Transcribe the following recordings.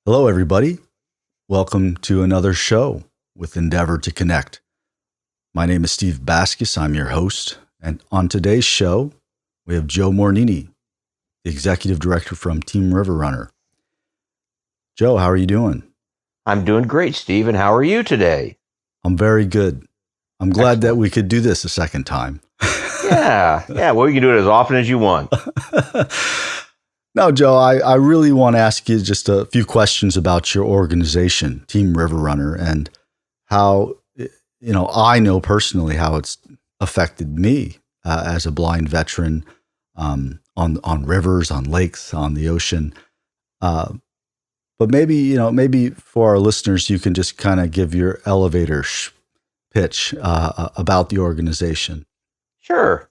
Hello, everybody. Welcome to another show with Endeavor to Connect. My name is Steve Baskis. I'm your host. And on today's show, we have Joe Mornini, the executive director from Team River Runner. Joe, how are you doing? I'm doing great, Steve. And how are you today? I'm very good. I'm glad that Excellent. we could do this a second time. Yeah. Well, you can do it as often as you want. Now, Joe, I really want to ask you just a few questions about your organization, Team River Runner, and how, I know personally how it's affected me as a blind veteran on rivers, on lakes, on the ocean. But maybe for our listeners, you can just kind of give your elevator pitch about the organization. Sure.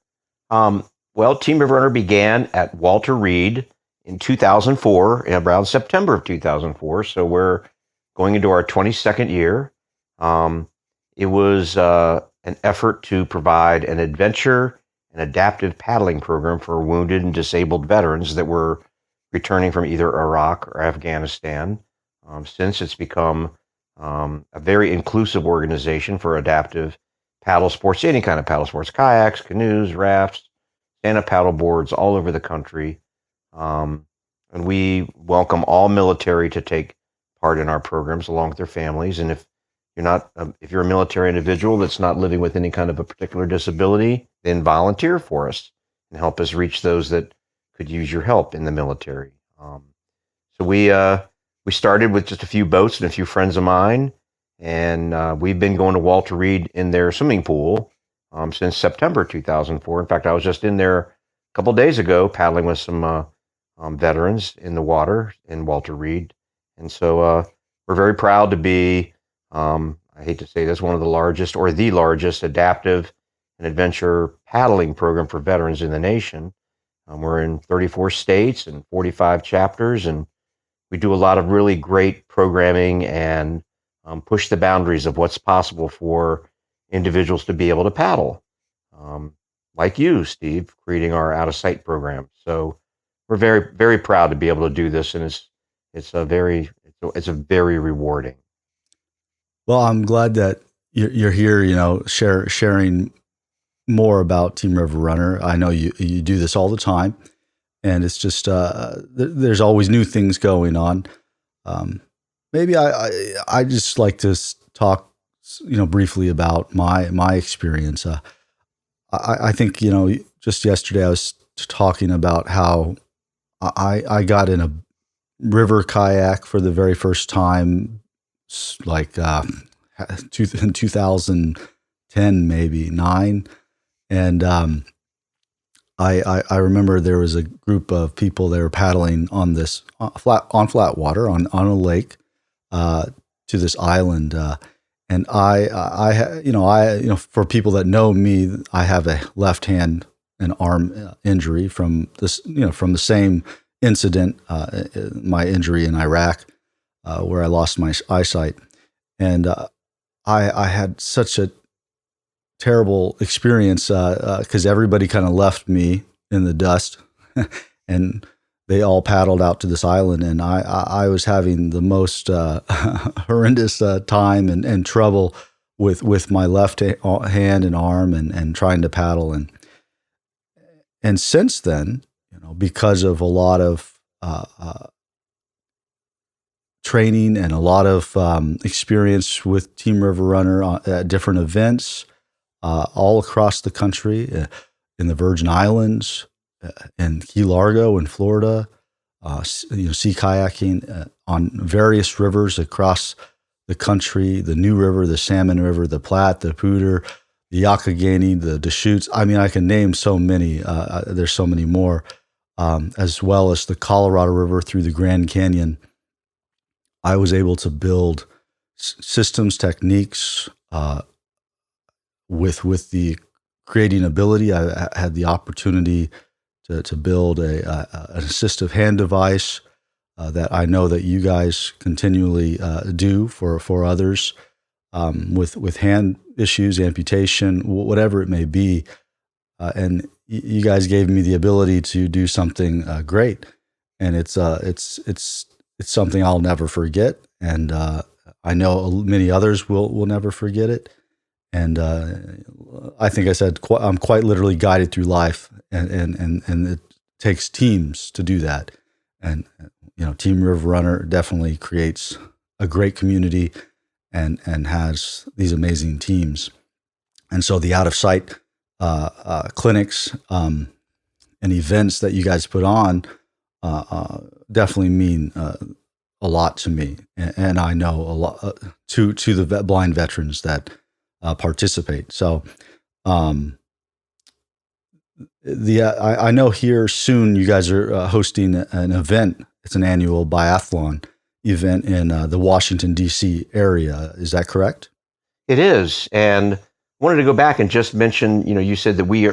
Well, Team River Runner began at Walter Reed in 2004, around September of 2004. So we're going into our 22nd year. It was an effort to provide an adventure and adaptive paddling program for wounded and disabled veterans that were returning from either Iraq or Afghanistan. Since it's become a very inclusive organization for adaptive paddle sports, any kind of paddle sports, kayaks, canoes, rafts, stand-up paddle boards all over the country. And we welcome all military to take part in our programs along with their families. And if you're a military individual that's not living with any kind of a particular disability, then volunteer for us and help us reach those that could use your help in the military. So we started with just a few boats and a few friends of mine, and we've been going to Walter Reed in their swimming pool since September 2004. In fact, I was just in there a couple days ago paddling with some veterans in the water in Walter Reed. And so we're very proud to be, I hate to say this, one of the largest or the largest adaptive and adventure paddling program for veterans in the nation. We're in 34 states and 45 chapters, and we do a lot of really great programming and push the boundaries of what's possible for individuals to be able to paddle. Like you, Steve, creating our Out of Sight program. So we're very, very proud to be able to do this, and it's a very rewarding. Well, I'm glad that you're here, sharing more about Team River Runner. I know you do this all the time, and it's just there's always new things going on. Maybe I just like to talk, briefly about my experience. I think just yesterday I was talking about how I got in a river kayak for the very first time, like in 2010, maybe 9. And I remember there was a group of people that were paddling on this flat water on a lake to this island. And for people that know me, I have a left hand and arm injury from this, from the same incident, my injury in Iraq, where I lost my eyesight. And I had such a terrible experience because everybody kind of left me in the dust and they all paddled out to this island, and I was having the most horrendous time and trouble with my left hand and arm and trying to paddle. And since then, because of a lot of training and a lot of experience with Team River Runner at different events all across the country, in the Virgin Islands, in Key Largo in Florida, sea kayaking on various rivers across the country, the New River, the Salmon River, the Platte, the Poudre, the Youghiogheny, the Deschutes. I mean, I can name so many. There's so many more, as well as the Colorado River through the Grand Canyon. I was able to build systems, techniques, with the creating ability. I had the opportunity to build an assistive hand device that I know that you guys continually do for others with hand issues, amputation, whatever it may be. And you guys gave me the ability to do something great, and it's it's something I'll never forget, and I know many others will never forget it. And I think I said I'm quite literally guided through life, and it takes teams to do that. And Team River Runner definitely creates a great community and has these amazing teams. And so the out of sight clinics and events that you guys put on definitely mean a lot to me, and I know a lot to the blind veterans that participate. So, I know here soon you guys are hosting an event. It's an annual biathlon event in the Washington D.C. area. Is that correct? It is, and wanted to go back and just mention. You said that we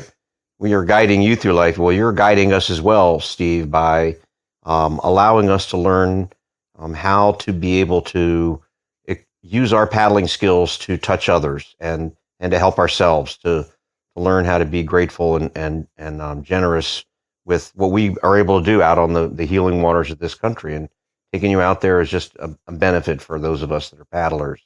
are guiding you through life. Well, you're guiding us as well, Steve, by allowing us to learn how to be able to use our paddling skills to touch others and to help ourselves to learn how to be grateful and generous with what we are able to do out on the healing waters of this country. And taking you out there is just a benefit for those of us that are paddlers.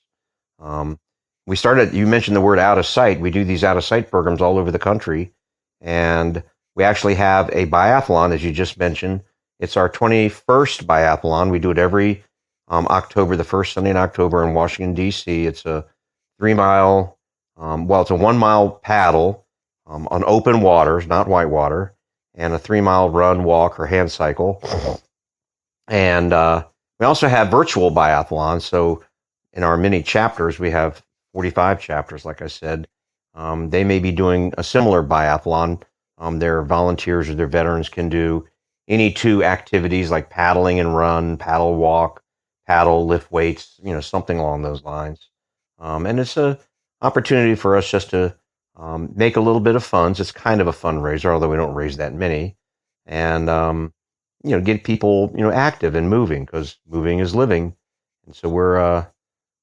You mentioned the word out of sight. We do these out of sight programs all over the country. And we actually have a biathlon, as you just mentioned. It's our 21st biathlon. We do it every October, the first Sunday in October in Washington, D.C. It's a 3-mile, it's a 1-mile paddle on open waters, not white water, and a 3-mile run, walk, or hand cycle. And we also have virtual biathlons. So in our mini chapters, we have 45 chapters, like I said. They may be doing a similar biathlon. Their volunteers or their veterans can do any 2 activities like paddling and run, paddle walk, paddle, lift weights, something along those lines. And it's an opportunity for us just to make a little bit of funds. It's kind of a fundraiser, although we don't raise that many. And, get people, active and moving, because moving is living. And so we're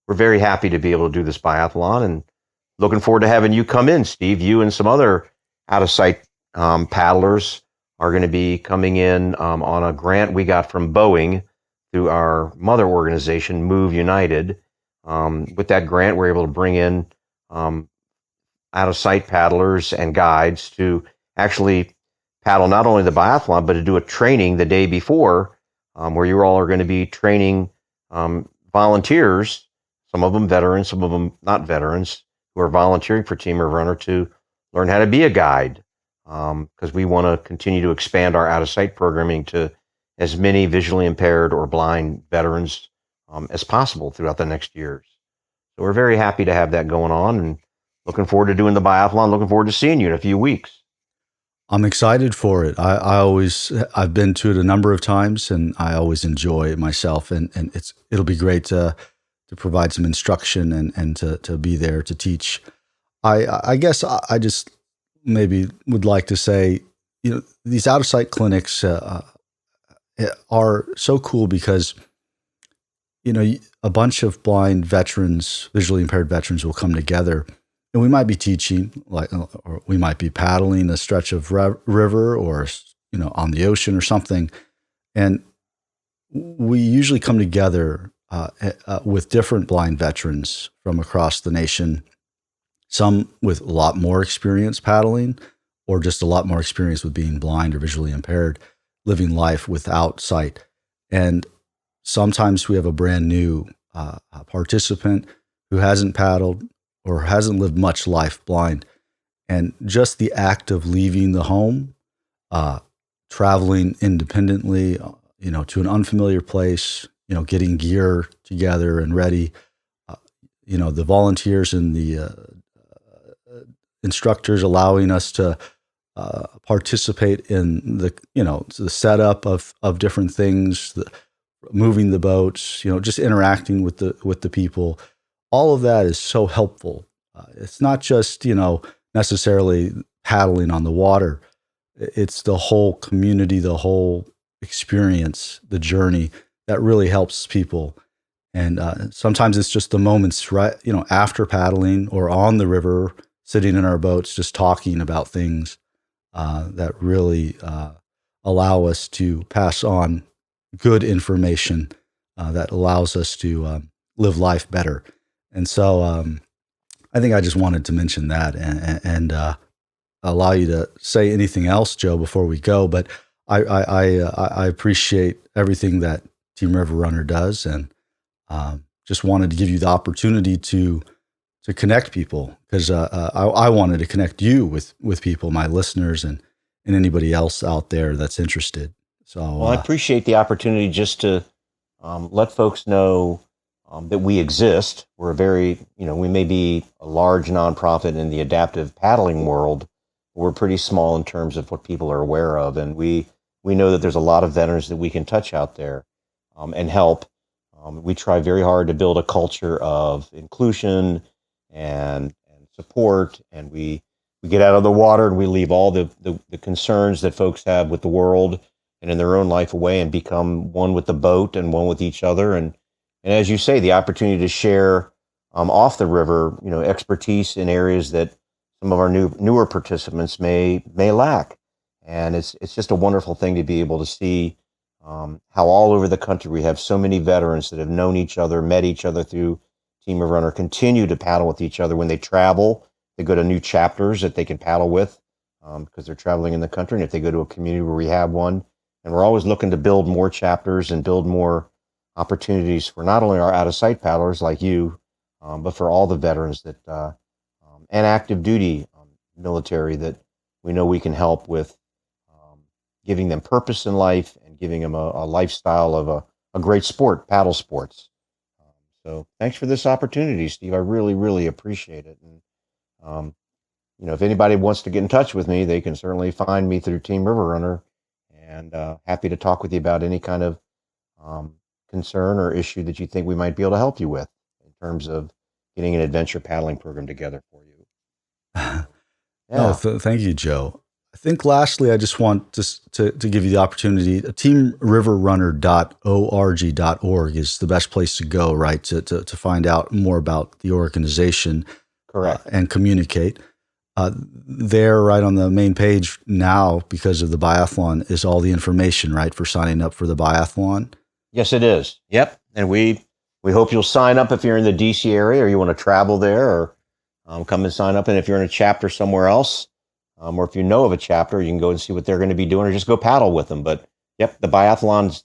very happy to be able to do this biathlon, and looking forward to having you come in, Steve. You and some other out of sight paddlers are going to be coming in on a grant we got from Boeing through our mother organization, Move United. With that grant, we're able to bring in out of sight paddlers and guides to actually paddle not only the biathlon, but to do a training the day before, where you all are going to be training volunteers, some of them veterans, some of them not veterans, who are volunteering for Team River Runner to learn how to be a guide, because we want to continue to expand our out-of-sight programming to as many visually impaired or blind veterans as possible throughout the next years. So we're very happy to have that going on, and looking forward to doing the biathlon, looking forward to seeing you in a few weeks. I'm excited for it. I've been to it a number of times, and I always enjoy it myself. And it'll be great to provide some instruction and to be there to teach. I guess I just maybe would like to say, these out of sight clinics are so cool because, a bunch of blind veterans, visually impaired veterans, will come together. And we might be teaching, or we might be paddling a stretch of river, or on the ocean or something, and we usually come together with different blind veterans from across the nation. Some with a lot more experience paddling, or just a lot more experience with being blind or visually impaired, living life without sight. And sometimes we have a brand new participant who hasn't paddled or hasn't lived much life blind. And just the act of leaving the home, traveling independently, to an unfamiliar place, getting gear together and ready, the volunteers and the instructors allowing us to participate in the setup of different things, moving the boats, just interacting with the people. All of that is so helpful. It's not just, necessarily paddling on the water. It's the whole community, the whole experience, the journey that really helps people. And sometimes it's just the moments, right, after paddling or on the river, sitting in our boats, just talking about things that really allow us to pass on good information that allows us to live life better. And so I think I just wanted to mention that and allow you to say anything else, Joe, before we go. But I appreciate everything that Team River Runner does, and just wanted to give you the opportunity to connect people, because I wanted to connect you with people, my listeners, and anybody else out there that's interested. So, Well, I appreciate the opportunity just to let folks know that we exist. We're a very, we may be a large nonprofit in the adaptive paddling world. We're pretty small in terms of what people are aware of, and we know that there's a lot of veterans that we can touch out there and help. We try very hard to build a culture of inclusion and support, and we get out of the water and we leave all the concerns that folks have with the world and in their own life away, and become one with the boat and one with each other. And as you say, the opportunity to share off the river, expertise in areas that some of our newer participants may lack. And it's just a wonderful thing to be able to see how all over the country we have so many veterans that have known each other, met each other through Team of Runner, continue to paddle with each other when they travel. They go to new chapters that they can paddle with because they're traveling in the country. And if they go to a community where we have one, and we're always looking to build more chapters and build more opportunities for not only our out-of-sight paddlers like you, but for all the veterans that and active duty military that we know we can help with giving them purpose in life and giving them a lifestyle of a great sport, paddle sports. So thanks for this opportunity, Steve. I really, really appreciate it. And, if anybody wants to get in touch with me, they can certainly find me through Team River Runner, and happy to talk with you about any kind of concern or issue that you think we might be able to help you with in terms of getting an adventure paddling program together for you. Yeah. No, thank you, Joe. I think lastly, I just want to give you the opportunity. Teamriverrunner.org is the best place to go, right? To find out more about the organization. Correct. And communicate. There, right on the main page now, because of the biathlon, is all the information, right, for signing up for the biathlon? Yes, it is. Yep. And we hope you'll sign up if you're in the DC area or you want to travel there, or come and sign up. And if you're in a chapter somewhere else, or if you know of a chapter, you can go and see what they're going to be doing, or just go paddle with them. But yep, the biathlon's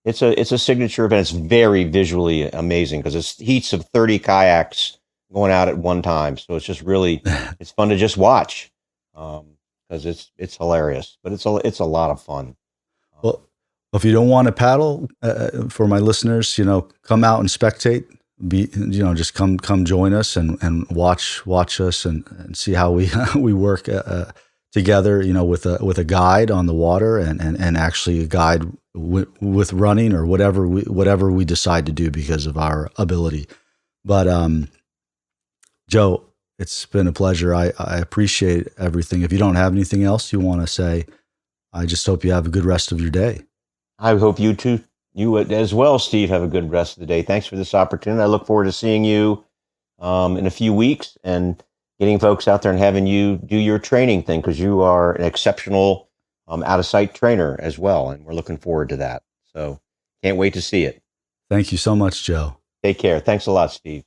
it's a signature event. It's very visually amazing because it's heats of 30 kayaks going out at one time. So it's just really it's fun to just watch because it's hilarious, but it's a lot of fun. Well, if you don't want to paddle, for my listeners, come out and spectate. Just come join us and watch us and see how we work together. With a guide on the water and actually a guide with running or whatever we decide to do because of our ability. But Joe, it's been a pleasure. I appreciate everything. If you don't have anything else you want to say, I just hope you have a good rest of your day. I hope you too. You as well, Steve, have a good rest of the day. Thanks for this opportunity. I look forward to seeing you in a few weeks and getting folks out there and having you do your training thing, because you are an exceptional out-of-sight trainer as well, and we're looking forward to that. So can't wait to see it. Thank you so much, Joe. Take care. Thanks a lot, Steve.